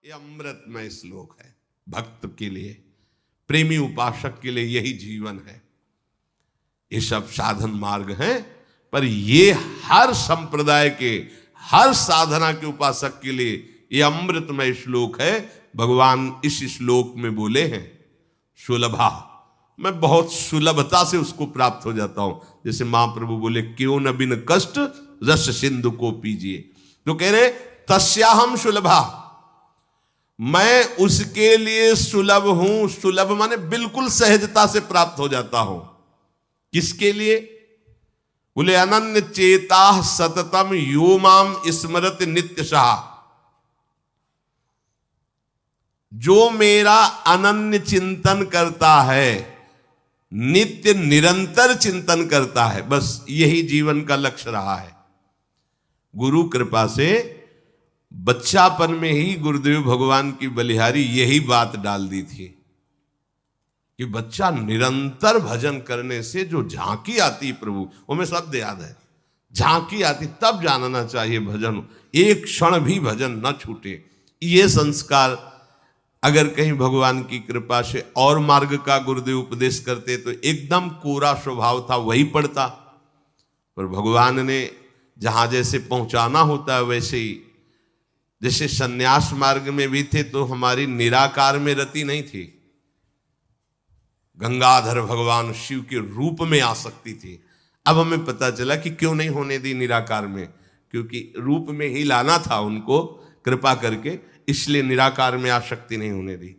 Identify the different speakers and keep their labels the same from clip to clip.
Speaker 1: ये अमृतमय श्लोक है भक्त के लिए, प्रेमी उपासक के लिए यही जीवन है। ये सब साधन मार्ग हैं, पर ये हर संप्रदाय के, हर साधना के उपासक के लिए ये अमृतमय श्लोक है। भगवान इस श्लोक में बोले हैं सुलभा, मैं बहुत सुलभता से उसको प्राप्त हो जाता हूं। जैसे महाप्रभु बोले क्यों न बिन कष्ट रस सिंधु को पीजिए, तो कह रहे तस्याहम सुलभा, मैं उसके लिए सुलभ हूं। सुलभ माने बिल्कुल सहजता से प्राप्त हो जाता हूं। किसके लिए? बोले अनन्य चेता सततम यो माम स्मरत नित्य शाह, जो मेरा अनन्य चिंतन करता है, नित्य निरंतर चिंतन करता है, बस यही जीवन का लक्ष्य रहा है। गुरु कृपा से बच्चापन में ही गुरुदेव भगवान की बलिहारी यही बात डाल दी थी कि बच्चा निरंतर भजन करने से जो झांकी आती प्रभु, वो हमें शब्द याद है, झांकी आती, तब जानना चाहिए भजन, एक क्षण भी भजन न छूटे। ये संस्कार अगर कहीं भगवान की कृपा से और मार्ग का गुरुदेव उपदेश करते तो एकदम कोरा स्वभाव था वही पड़ता, पर भगवान ने जहां जैसे पहुंचाना होता है वैसे ही, जैसे सन्यास मार्ग में भी थे तो हमारी निराकार में रति नहीं थी, गंगाधर भगवान शिव के रूप में आसक्ति थी। अब हमें पता चला कि क्यों नहीं होने दी निराकार में, क्योंकि रूप में ही लाना था उनको कृपा करके, इसलिए निराकार में आसक्ति नहीं होने दी।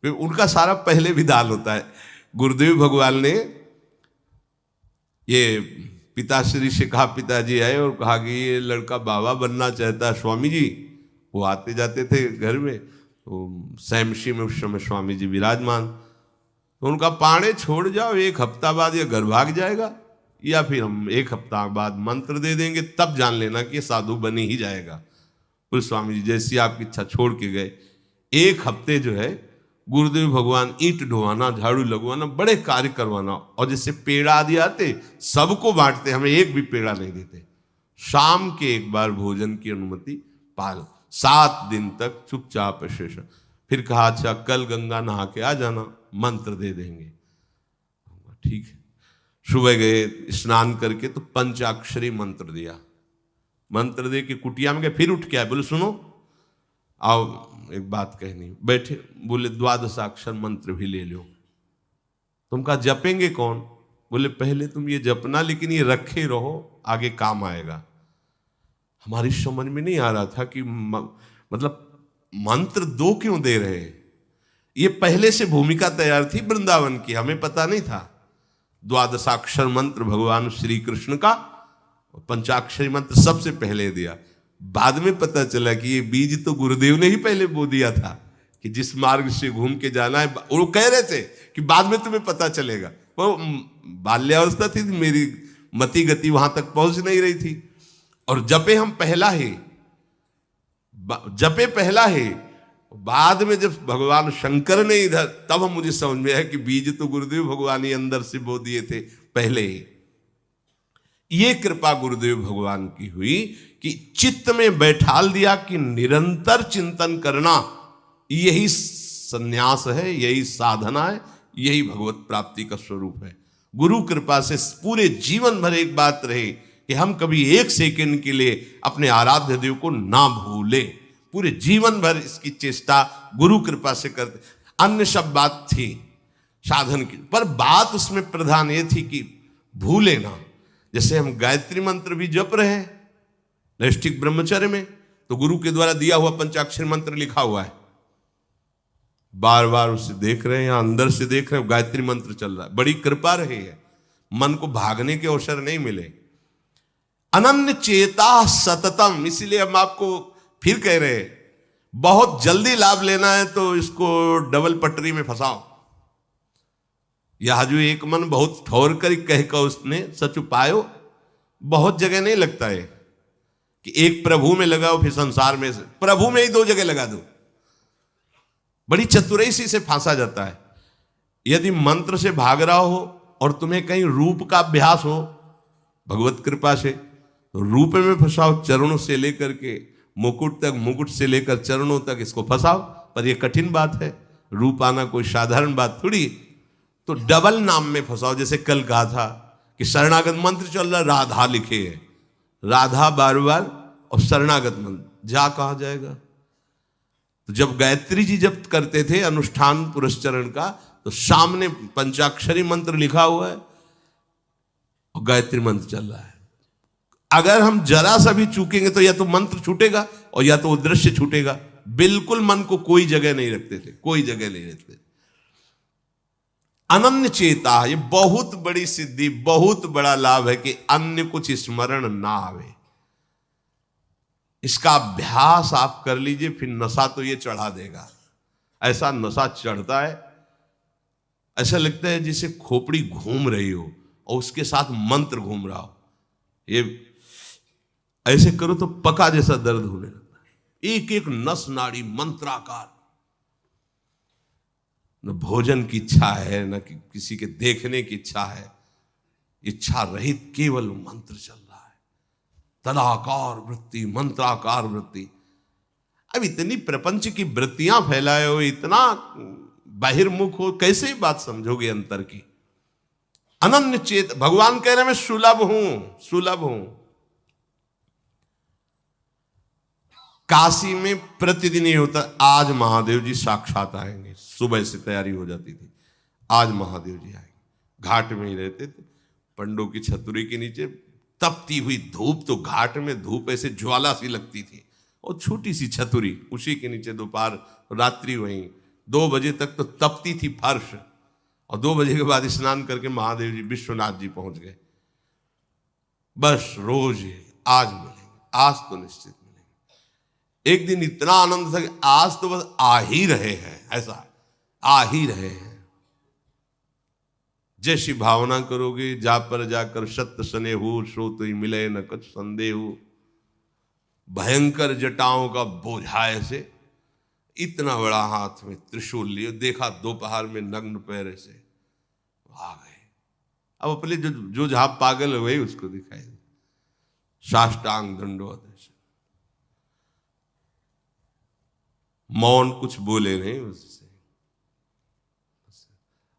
Speaker 1: फिर उनका सारा पहले विधान होता है। गुरुदेव भगवान ने ये पिताश्री से कहा, पिताजी आए और कहा कि ये लड़का बाबा बनना चाहता है स्वामी जी। वो आते जाते थे घर में, तो सैमशी में उस समय स्वामी जी विराजमान, तो उनका पाणे छोड़ जाओ, एक हफ्ता बाद ये घर भाग जाएगा, या फिर हम एक हफ्ता बाद मंत्र दे देंगे, तब जान लेना कि साधु बन ही जाएगा। फिर स्वामी जी जैसी आपकी इच्छा छोड़ के गए। एक हफ्ते जो है गुरुदेव भगवान ईंट ढोवाना, झाड़ू लगवाना, बड़े कार्य करवाना, और जैसे पेड़ा आदि आते सबको बांटते, हमें एक भी पेड़ा नहीं देते। शाम के एक बार भोजन की अनुमति पाल, 7 दिन तक चुपचाप शेष। फिर कहा अच्छा कल गंगा नहा के आ जाना, मंत्र दे देंगे। ठीक है, सुबह गए स्नान करके तो पंचाक्षरी मंत्र दिया, मंत्र दे के कुटिया में गए, फिर उठ के आए, बोले सुनो आओ एक बात कहनी। बैठे, बोले 12 मंत्र भी ले लो। तुम कहा जपेंगे कौन? बोले पहले तुम ये जपना, लेकिन ये रखे रहो, आगे काम आएगा। हमारी समझ में नहीं आ रहा था कि मतलब मंत्र 2 क्यों दे रहे हैं। ये पहले से भूमिका तैयार थी वृंदावन की, हमें पता नहीं था। 12 मंत्र भगवान श्री कृष्ण का, पंचाक्षरी मंत्र सबसे पहले दिया। बाद में पता चला कि ये बीज तो गुरुदेव ने ही पहले बो दिया था कि जिस मार्ग से घूम के जाना है। वो कह रहे थे कि बाद में तुम्हें पता चलेगा। वो बाल्यावस्था थी, मेरी मति गति वहां तक पहुंच नहीं रही थी। और जपे हम पहला ही, जपे पहला ही, बाद में जब भगवान शंकर ने इधर, तब हम मुझे समझ में आया कि बीज तो गुरुदेव भगवान ही अंदर से बो दिए थे पहले ही। ये कृपा गुरुदेव भगवान की हुई कि चित्त में बैठाल दिया कि निरंतर चिंतन करना यही संन्यास है, यही साधना है, यही भगवत प्राप्ति का स्वरूप है। गुरु कृपा से पूरे जीवन भर एक बात रहे कि हम कभी 1 सेकंड के लिए अपने आराध्य देव को ना भूले। पूरे जीवन भर इसकी चेष्टा गुरु कृपा से करते। अन्य सब बात थी साधन की, पर बात उसमें प्रधान ये थी कि भूले ना। जैसे हम गायत्री मंत्र भी जप रहे हैं नैष्ठिक ब्रह्मचर्य में, तो गुरु के द्वारा दिया हुआ पंचाक्षर मंत्र लिखा हुआ है, बार बार उसे देख रहे हैं, या अंदर से देख रहे हैं, गायत्री मंत्र चल रहा है। बड़ी कृपा रही है, मन को भागने के अवसर नहीं मिले। अनन्य चेता सततम, इसीलिए हम आपको फिर कह रहे हैं, बहुत जल्दी लाभ लेना है तो इसको डबल पटरी में फंसाओ। यह जो एक मन बहुत ठोर कर कह कर उसने सच उपायो, बहुत जगह नहीं लगता है कि एक प्रभु में लगाओ फिर संसार में, प्रभु में ही 2 जगह लगा दो। बड़ी चतुराई से फांसा जाता है। यदि मंत्र से भाग रहा हो और तुम्हें कहीं रूप का अभ्यास हो भगवत कृपा से, तो रूप में फंसाओ, चरणों से लेकर के मुकुट तक, मुकुट से लेकर चरणों तक इसको फंसाओ। पर यह कठिन बात है, रूप आना कोई साधारण बात थोड़ी। तो डबल नाम में फंसाओ। जैसे कल कहा था कि शरणागत मंत्र चल रहा, राधा लिखे है, राधा बार बार, और शरणागत मंत्र जा कहा जाएगा। तो जब गायत्री जी जब करते थे अनुष्ठान पुरस्चरण का, तो सामने पंचाक्षरी मंत्र लिखा हुआ है और गायत्री मंत्र चल रहा है। अगर हम जरा सा भी चूकेंगे तो या तो मंत्र छूटेगा और या तो वो दृश्य छूटेगा। बिल्कुल मन को कोई जगह नहीं रखते थे, कोई जगह नहीं रखते। अनन्य चेता, ये बहुत बड़ी सिद्धि, बहुत बड़ा लाभ है कि अन्य कुछ स्मरण ना आवे। इसका अभ्यास आप कर लीजिए, फिर नशा तो ये चढ़ा देगा। ऐसा नशा चढ़ता है, ऐसा लगता है जैसे खोपड़ी घूम रही हो और उसके साथ मंत्र घूम रहा हो। ये ऐसे करो तो पका जैसा दर्द होने लगता है। एक एक नस नाड़ी मंत्राकार। न भोजन की इच्छा है, न किसी के देखने की इच्छा है, इच्छा रहित केवल मंत्र चल रहा है। तदाकार वृत्ति, मंत्राकार वृत्ति। अब इतनी प्रपंच की वृत्तियां फैलाए हो, इतना बहिर्मुख हो, कैसे बात समझोगे अंतर की। अनन्य चेत, भगवान कह रहे मैं सुलभ हूं, सुलभ हूं। काशी में प्रतिदिन ये होता, आज महादेव जी साक्षात आएंगे। सुबह से तैयारी हो जाती थी, आज महादेव जी आएंगे। घाट में ही रहते थे, पंडों की छतरी के नीचे तपती हुई धूप, तो घाट में धूप ऐसे ज्वाला सी लगती थी, और छोटी सी छतरी, उसी के नीचे दोपहर रात्रि वहीं 2 बजे तक तो तपती थी फर्श। और 2 बजे के बाद स्नान करके महादेव जी विश्वनाथ जी पहुंच गए। बस रोज आज मिलेंगे, आज तो निश्चित मिलेंगे। एक दिन इतना आनंद था कि आज तो बस आ ही रहे हैं, ऐसा आ ही रहे हैं। जैसी भावना करोगे, जा पर जाकर सत्य सने हो, सो तो ही मिले न कुछ संदेह। भयंकर जटाओं का बोझा ऐसे, इतना बड़ा हाथ में त्रिशूल लिए, देखा दोपहर में नग्न पैर से आ गए। अब अपने जो जहां पागल हुए उसको दिखाई दे, साष्टांग दंडवत ऐसे, मौन, कुछ बोले नहीं उससे।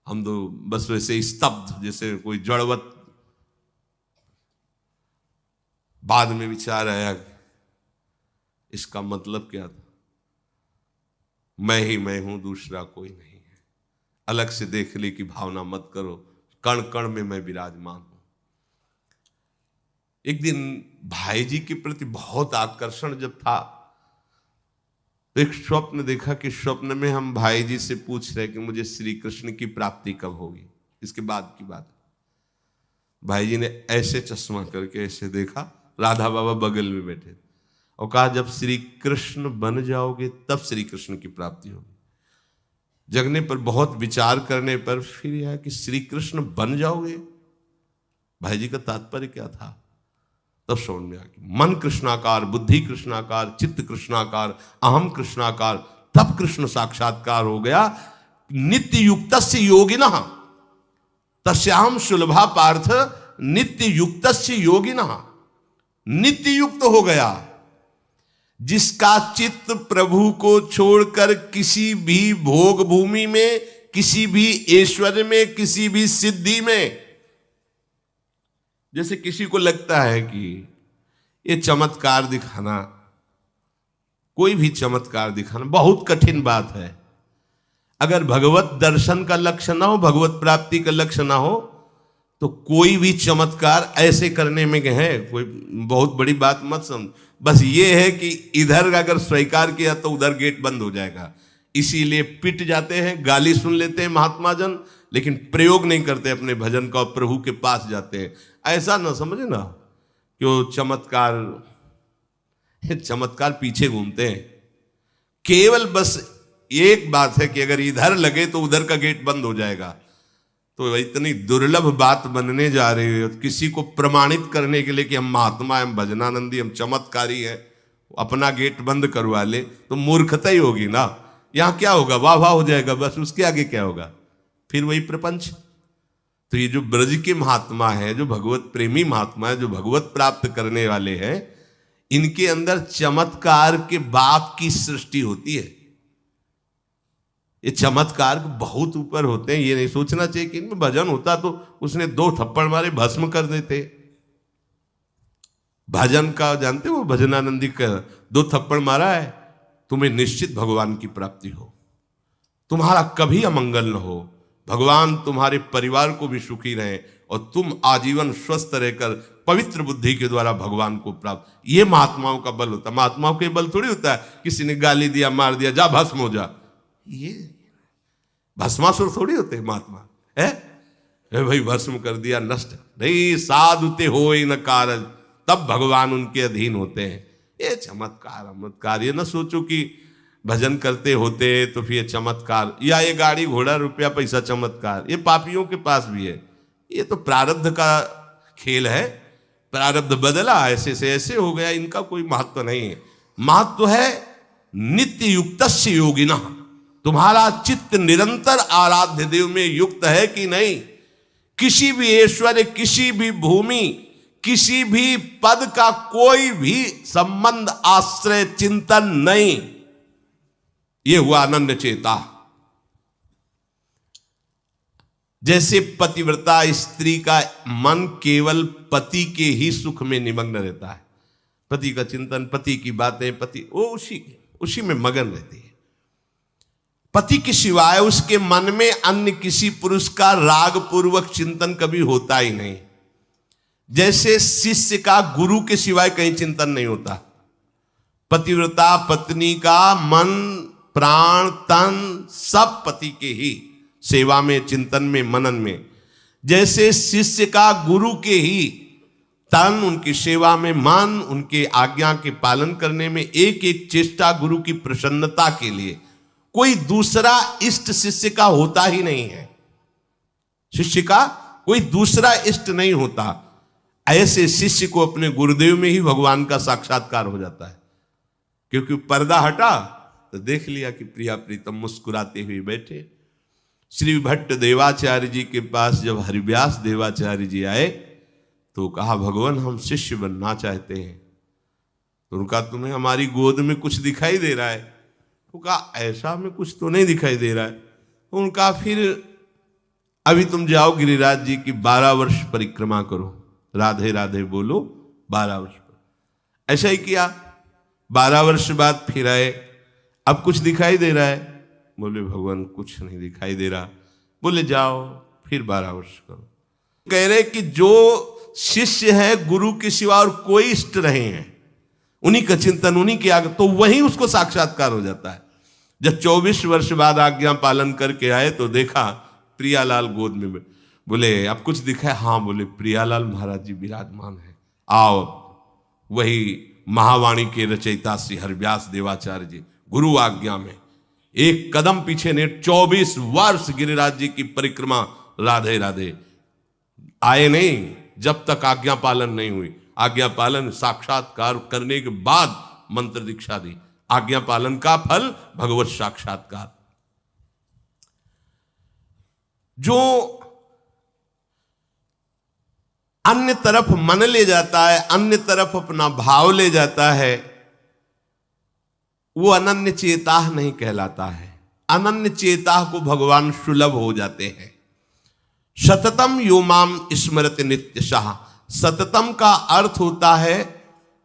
Speaker 1: हम तो बस वैसे स्तब्ध, जैसे कोई जड़वत। बाद में विचार आया इसका मतलब क्या था। मैं ही मैं हूं, दूसरा कोई नहीं है। अलग से देखने की भावना मत करो, कण कण में मैं विराजमान हूं। एक दिन भाई जी के प्रति बहुत आकर्षण जब था, तो एक स्वप्न देखा कि स्वप्न में हम भाई जी से पूछ रहे कि मुझे श्री कृष्ण की प्राप्ति कब होगी। इसके बाद की बात, भाई जी ने ऐसे चश्मा करके ऐसे देखा, राधा बाबा बगल में बैठे, और कहा जब श्री कृष्ण बन जाओगे तब श्री कृष्ण की प्राप्ति होगी। जगने पर, बहुत विचार करने पर फिर यह कि श्री कृष्ण बन जाओगे, भाई जी का तात्पर्य क्या था। तब समझ में आ गया, मन कृष्णाकार, बुद्धि कृष्णाकार, चित्त कृष्णाकार, अहम कृष्णाकार, तब कृष्ण साक्षात्कार हो गया। नित्य युक्तस्य योगिनः तस्याहं सुलभा पार्थ नित्य युक्तस्य योगिनः। नित्य युक्त हो गया जिसका चित्त प्रभु को छोड़कर किसी भी भोग भूमि में, किसी भी ऐश्वर्य में, किसी भी सिद्धि में। जैसे किसी को लगता है कि ये चमत्कार दिखाना, कोई भी चमत्कार दिखाना बहुत कठिन बात है। अगर भगवत दर्शन का लक्ष्य ना हो, भगवत प्राप्ति का लक्ष्य ना हो, तो कोई भी चमत्कार ऐसे करने में है कोई बहुत बड़ी बात मत समझ। बस ये है कि इधर अगर स्वीकार किया तो उधर गेट बंद हो जाएगा। इसीलिए पिट जाते हैं, गाली सुन लेते हैं महात्मा जन, लेकिन प्रयोग नहीं करते अपने भजन का, और प्रभु के पास जाते हैं। ऐसा ना समझे ना कि वो चमत्कार पीछे घूमते हैं। केवल बस एक बात है कि अगर इधर लगे तो उधर का गेट बंद हो जाएगा। तो इतनी दुर्लभ बात बनने जा रही है, किसी को प्रमाणित करने के लिए कि हम महात्मा, हम भजनानंदी, हम चमत्कारी हैं, अपना गेट बंद करवा ले तो मूर्खता ही होगी ना। यहां क्या होगा, वाह वाह हो जाएगा, बस उसके आगे क्या होगा, फिर वही प्रपंच। तो ये जो ब्रज के महात्मा है, जो भगवत प्रेमी महात्मा है, जो भगवत प्राप्त करने वाले हैं, इनके अंदर चमत्कार के बाप की सृष्टि होती है। ये चमत्कार बहुत ऊपर होते हैं। ये नहीं सोचना चाहिए कि इनमें भजन होता तो उसने 2 थप्पड़ मारे भस्म कर देते। भजन का जानते हो, भजनानंदी का 2 थप्पड़ मारा है, तुम्हें निश्चित भगवान की प्राप्ति हो, तुम्हारा कभी अमंगल न हो, भगवान तुम्हारे परिवार को भी सुखी रहे और तुम आजीवन स्वस्थ रहकर पवित्र बुद्धि के द्वारा भगवान को प्राप्त। ये महात्माओं का बल होता है। महात्माओं के बल थोड़ी होता है किसी ने गाली दिया, मार दिया, जा भस्म हो जा। ये भस्मासुर थोड़ी होते महात्मा है, भाई भस्म कर दिया, नष्ट नहीं। साधुते हो न कारज, तब भगवान उनके अधीन होते हैं। ये चमत्कार ये ना सोचो कि भजन करते होते तो फिर चमत्कार, या ये गाड़ी घोड़ा रुपया पैसा चमत्कार, ये पापियों के पास भी है। ये तो प्रारब्ध का खेल है, प्रारब्ध बदला, ऐसे से ऐसे हो गया, इनका कोई महत्व नहीं है। महत्व है नित्य युक्तस्य योगिनः, तुम्हारा चित्त निरंतर आराध्य देव में युक्त है कि नहीं। किसी भी ऐश्वर्य, किसी भी भूमि, किसी भी पद का कोई भी संबंध, आश्रय, चिंतन नहीं। ये हुआ अनन्य चेता। जैसे पतिव्रता स्त्री का मन केवल पति के ही सुख में निमग्न रहता है, पति का चिंतन, पति की बातें, पति वो उसी में मगन रहती है। पति के सिवाय उसके मन में अन्य किसी पुरुष का राग पूर्वक चिंतन कभी होता ही नहीं। जैसे शिष्य का गुरु के सिवाय कहीं चिंतन नहीं होता, पतिव्रता पत्नी का मन, प्राण, तन सब पति के ही सेवा में, चिंतन में, मनन में। जैसे शिष्य का गुरु के ही तन, उनकी सेवा में मन, उनके आज्ञा के पालन करने में, एक एक चेष्टा गुरु की प्रसन्नता के लिए। कोई दूसरा इष्ट शिष्य का होता ही नहीं है। शिष्य का कोई दूसरा इष्ट नहीं होता। ऐसे शिष्य को अपने गुरुदेव में ही भगवान का साक्षात्कार हो जाता है, क्योंकि पर्दा हटा तो देख लिया कि प्रिया प्रीतम मुस्कुराते हुए बैठे। श्री भट्ट देवाचार्य जी के पास जब हरिव्यास देवाचार्य जी आए तो कहा, भगवान हम शिष्य बनना चाहते हैं। तो उनका, तुम्हें हमारी गोद में कुछ दिखाई दे रहा है? तो कहा, ऐसा में कुछ तो नहीं दिखाई दे रहा है। तो उनका, फिर अभी तुम जाओ गिरिराज जी की 12 वर्ष परिक्रमा करो, राधे राधे बोलो 12 वर्ष पर। ऐसा ही किया। 12 वर्ष बाद फिर आए, अब कुछ दिखाई दे रहा है? बोले भगवान कुछ नहीं दिखाई दे रहा। बोले जाओ फिर 12 वर्ष करो। कह रहे कि जो शिष्य है गुरु के सिवा और कोई इष्ट रहे हैं, उन्हीं का चिंतन, उन्हीं के आगे, तो वहीं उसको साक्षात्कार हो जाता है। जब 24 वर्ष बाद आज्ञा पालन करके आए तो देखा प्रियालाल गोद में। बोले अब कुछ दिखा है? हाँ। बोले प्रियालाल महाराज जी विराजमान है, आओ। वही महावाणी के रचयिता श्री हरिव्यास देवाचार्य जी गुरु आज्ञा में एक कदम पीछे ने 24 वर्ष गिरिराज जी की परिक्रमा राधे राधे आए नहीं, जब तक आज्ञा पालन नहीं हुई। आज्ञा पालन साक्षात्कार करने के बाद मंत्र दीक्षा दी। आज्ञा पालन का फल भगवत साक्षात्कार। जो अन्य तरफ मन ले जाता है, अन्य तरफ अपना भाव ले जाता है, वो अनन्य चेता नहीं कहलाता है। अनन्य चेता को भगवान सुलभ हो जाते हैं। सततम यो माम स्मरति नित्यशः। सततम का अर्थ होता है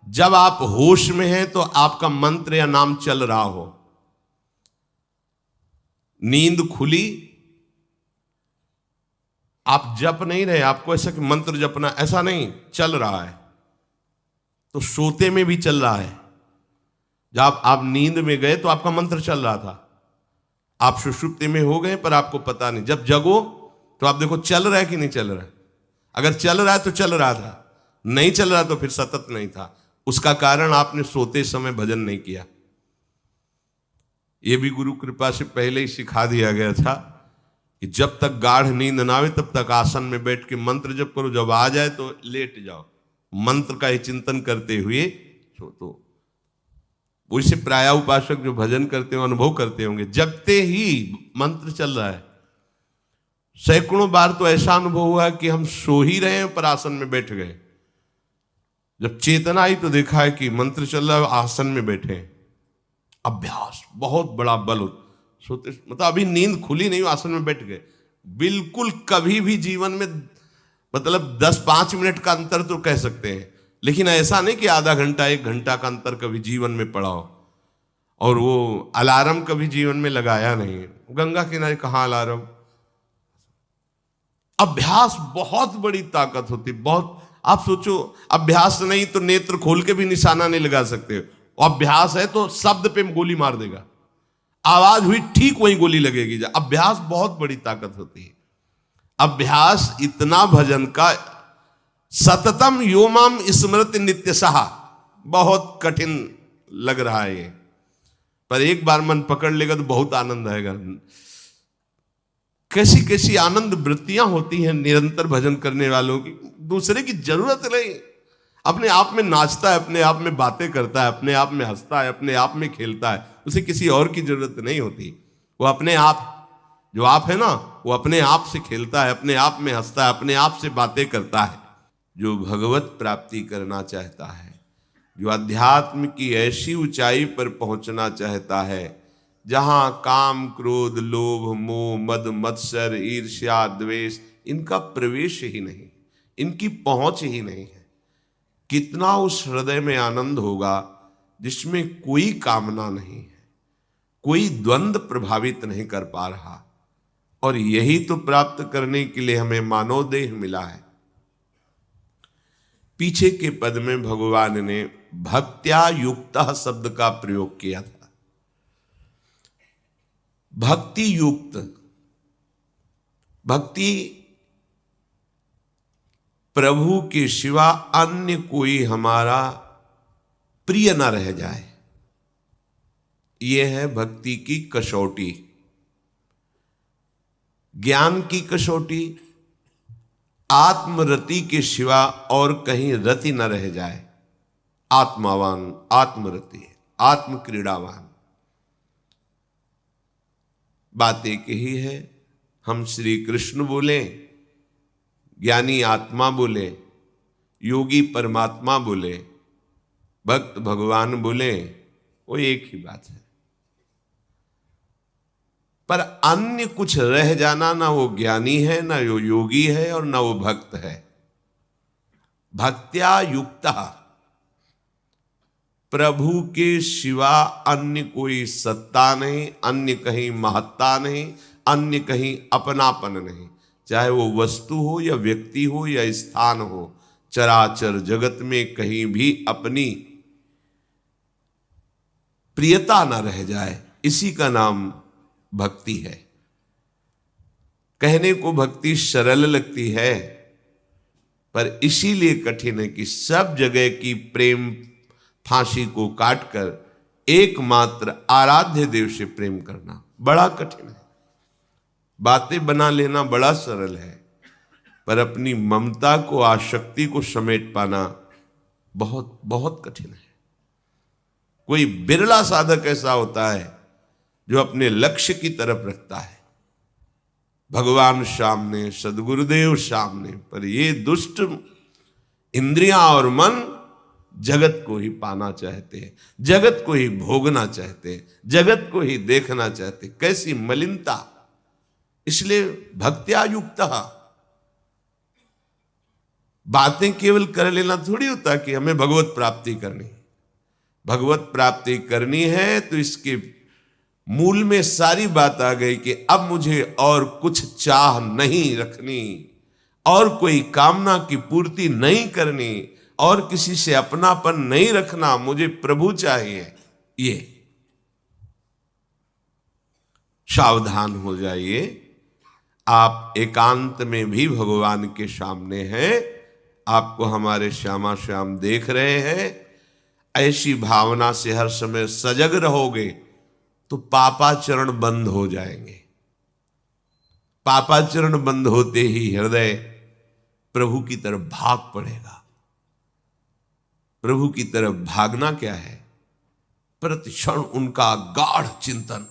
Speaker 1: जब आप होश में हैं तो आपका मंत्र या नाम चल रहा हो। नींद खुली, आप जप नहीं रहे, आपको ऐसा कि मंत्र जपना, ऐसा नहीं, चल रहा है। तो सोते में भी चल रहा है। जब आप नींद में गए तो आपका मंत्र चल रहा था, आप सुषुप्ति में हो गए पर आपको पता नहीं। जब जगो तो आप देखो चल रहा है कि नहीं चल रहा है। अगर चल रहा है तो चल रहा था, नहीं चल रहा तो फिर सतत नहीं था। उसका कारण आपने सोते समय भजन नहीं किया। यह भी गुरु कृपा से पहले ही सिखा दिया गया था कि जब तक गाढ़ नींद ना आवे तब तक आसन में बैठ के मंत्र जप करो, जब आ जाए तो लेट जाओ, मंत्र का ही चिंतन करते हुए सो। तो वैसे प्राय उपासक जो भजन करते हो अनुभव करते होंगे, जगते ही मंत्र चल रहा है। सैकड़ों बार तो ऐसा अनुभव हुआ कि हम सो ही रहे हैं पर आसन में बैठ गए। जब चेतना आई तो देखा है कि मंत्र चल रहा है, आसन में बैठे हैं। अभ्यास बहुत बड़ा बल सोते, मतलब अभी नींद खुली नहीं, आसन में बैठ गए। बिल्कुल कभी भी जीवन में मतलब 10-5 मिनट का अंतर तो कह सकते हैं, लेकिन ऐसा नहीं कि आधा घंटा 1 घंटा का अंतर कभी जीवन में पड़ा हो। और वो अलार्म कभी जीवन में लगाया नहीं। गंगा किनारे कहाँ अलार्म। अभ्यास बहुत बड़ी ताकत होती, बहुत। आप सोचो, अभ्यास नहीं तो नेत्र खोल के भी निशाना नहीं लगा सकते। अभ्यास है तो शब्द पे गोली मार देगा, आवाज हुई ठीक वही गोली लगेगी। अभ्यास बहुत बड़ी ताकत होती है। अभ्यास इतना भजन का, सततम योमाम स्मृति नित्यशः, बहुत कठिन लग रहा है ये, पर एक बार मन पकड़ लेगा तो बहुत आनंद आएगा। कैसी कैसी आनंद वृत्तियां होती हैं निरंतर भजन करने वालों की। दूसरे की जरूरत नहीं, अपने आप में नाचता है, अपने आप में बातें करता है, अपने आप में हंसता है, अपने आप में खेलता है। उसे किसी और की जरूरत नहीं होती। वो अपने आप, जो आप है ना, वो अपने आप से खेलता है, अपने आप में हंसता है, अपने आप से बातें करता है। जो भगवत प्राप्ति करना चाहता है, जो अध्यात्म की ऐसी ऊंचाई पर पहुंचना चाहता है जहां काम, क्रोध, लोभ, मोह, मद, मत्सर, ईर्ष्या, द्वेष, इनका प्रवेश ही नहीं, इनकी पहुंच ही नहीं है, कितना उस हृदय में आनंद होगा जिसमें कोई कामना नहीं है, कोई द्वंद्व प्रभावित नहीं कर पा रहा। और यही तो प्राप्त करने के लिए हमें मानव देह मिला है। पीछे के पद में भगवान ने भक्त्या युक्तः शब्द का प्रयोग किया था। भक्ति युक्त, भक्ति प्रभु के सिवा अन्य कोई हमारा प्रिय न रह जाए, यह है भक्ति की कसौटी। ज्ञान की कसौटी, आत्मरति के सिवा और कहीं रति न रह जाए। आत्मावान, आत्मरति, आत्म क्रीड़ावान। बात एक ही है। हम श्री कृष्ण बोले, ज्ञानी आत्मा बोले, योगी परमात्मा बोले, भक्त भगवान बोले, वो एक ही बात है। पर अन्य कुछ रह जाना, ना वो ज्ञानी है, ना वो योगी है, और ना वो भक्त है। भक्त्या युक्तः, प्रभु के सिवा अन्य कोई सत्ता नहीं, अन्य कहीं महत्ता नहीं, अन्य कहीं अपनापन नहीं। चाहे वो वस्तु हो या व्यक्ति हो या स्थान हो, चराचर जगत में कहीं भी अपनी प्रियता न रह जाए, इसी का नाम भक्ति है। कहने को भक्ति सरल लगती है, पर इसीलिए कठिन है कि सब जगह की प्रेम फांसी को काटकर एकमात्र आराध्य देव से प्रेम करना बड़ा कठिन है। बातें बना लेना बड़ा सरल है, पर अपनी ममता को, आसक्ति को समेट पाना बहुत बहुत कठिन है। कोई बिरला साधक ऐसा होता है जो अपने लक्ष्य की तरफ रखता है, भगवान सामने, सदगुरुदेव सामने, पर ये दुष्ट इंद्रियां और मन जगत को ही पाना चाहते हैं, जगत को ही भोगना चाहते हैं, जगत को ही देखना चाहते हैं। कैसी मलिनता। इसलिए भक्त्या युक्तः, बातें केवल कर लेना थोड़ी होता कि हमें भगवत प्राप्ति करनी। भगवत प्राप्ति करनी है तो इसके मूल में सारी बात आ गई कि अब मुझे और कुछ चाह नहीं रखनी, और कोई कामना की पूर्ति नहीं करनी, और किसी से अपनापन नहीं रखना, मुझे प्रभु चाहिए। ये सावधान हो जाइए। आप एकांत में भी भगवान के सामने हैं, आपको हमारे श्यामा श्याम देख रहे हैं। ऐसी भावना से हर समय सजग रहोगे तो पापाचरण बंद हो जाएंगे। पापाचरण बंद होते ही हृदय प्रभु की तरफ भाग पड़ेगा। प्रभु की तरफ भागना क्या है? प्रतिक्षण उनका गाढ़ चिंतन।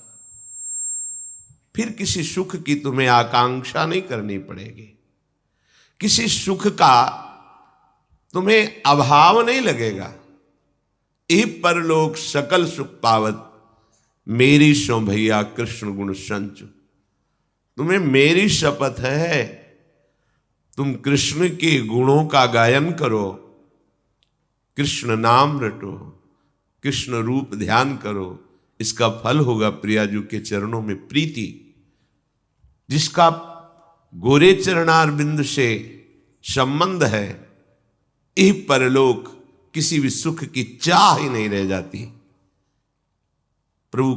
Speaker 1: फिर किसी सुख की तुम्हें आकांक्षा नहीं करनी पड़ेगी। किसी सुख का तुम्हें अभाव नहीं लगेगा। इह परलोक सकल सुख पावत, मेरी सो भैया कृष्ण गुण संचु। तुम्हें मेरी शपथ है, तुम कृष्ण के गुणों का गायन करो, कृष्ण नाम रटो, कृष्ण रूप ध्यान करो। इसका फल होगा प्रियाजू के चरणों में प्रीति। जिसका गोरे चरणार बिंदु से संबंध है, इह परलोक किसी भी सुख की चाह ही नहीं रह जाती। प्रभु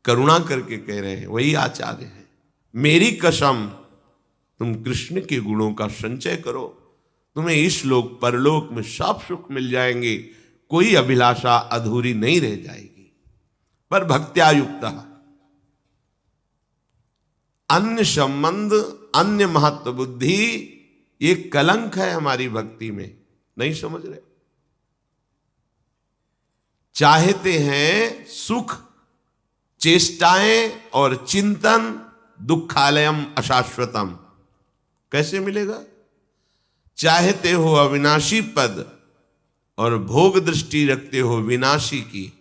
Speaker 1: करुणा करके कह रहे हैं, वही आचार्य है। मेरी कसम, तुम कृष्ण के गुणों का संचय करो, तुम्हें इस लोक परलोक में सब सुख मिल जाएंगे, कोई अभिलाषा अधूरी नहीं रह जाएगी। पर भक्त्या युक्त, अन्य संबंध, अन्य महत्व बुद्धि, ये कलंक है हमारी भक्ति में। नहीं समझ रहे? चाहते हैं सुख, चेष्टाएं और चिंतन, दुखालयम अशाश्वतम। कैसे मिलेगा? चाहते हो अविनाशी पद और भोग दृष्टि रखते हो विनाशी की,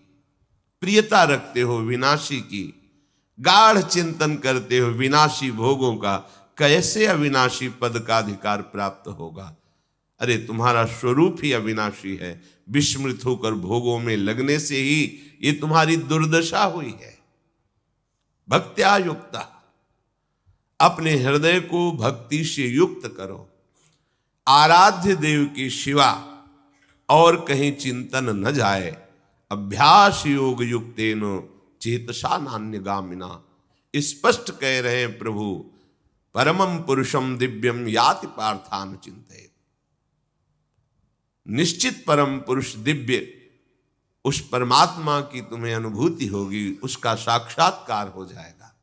Speaker 1: प्रियता रखते हो विनाशी की, गाढ़ चिंतन करते हो विनाशी भोगों का, कैसे अविनाशी पद का अधिकार प्राप्त होगा? अरे तुम्हारा स्वरूप ही अविनाशी है। विस्मृत होकर भोगों में लगने से ही ये तुम्हारी दुर्दशा हुई है। भक्त्या युक्ता, अपने हृदय को भक्ति से युक्त करो। आराध्य देव की शिवा और कहीं चिंतन न जाए। अभ्यास योग युक्तेनो चेतसा नान्यगामिना। स्पष्ट कह रहे हैं प्रभु, परमं पुरुषम दिव्यम याति पार्थान चिंतयेत्। निश्चित परम पुरुष दिव्य, उस परमात्मा की तुम्हें अनुभूति होगी, उसका साक्षात्कार हो जाएगा।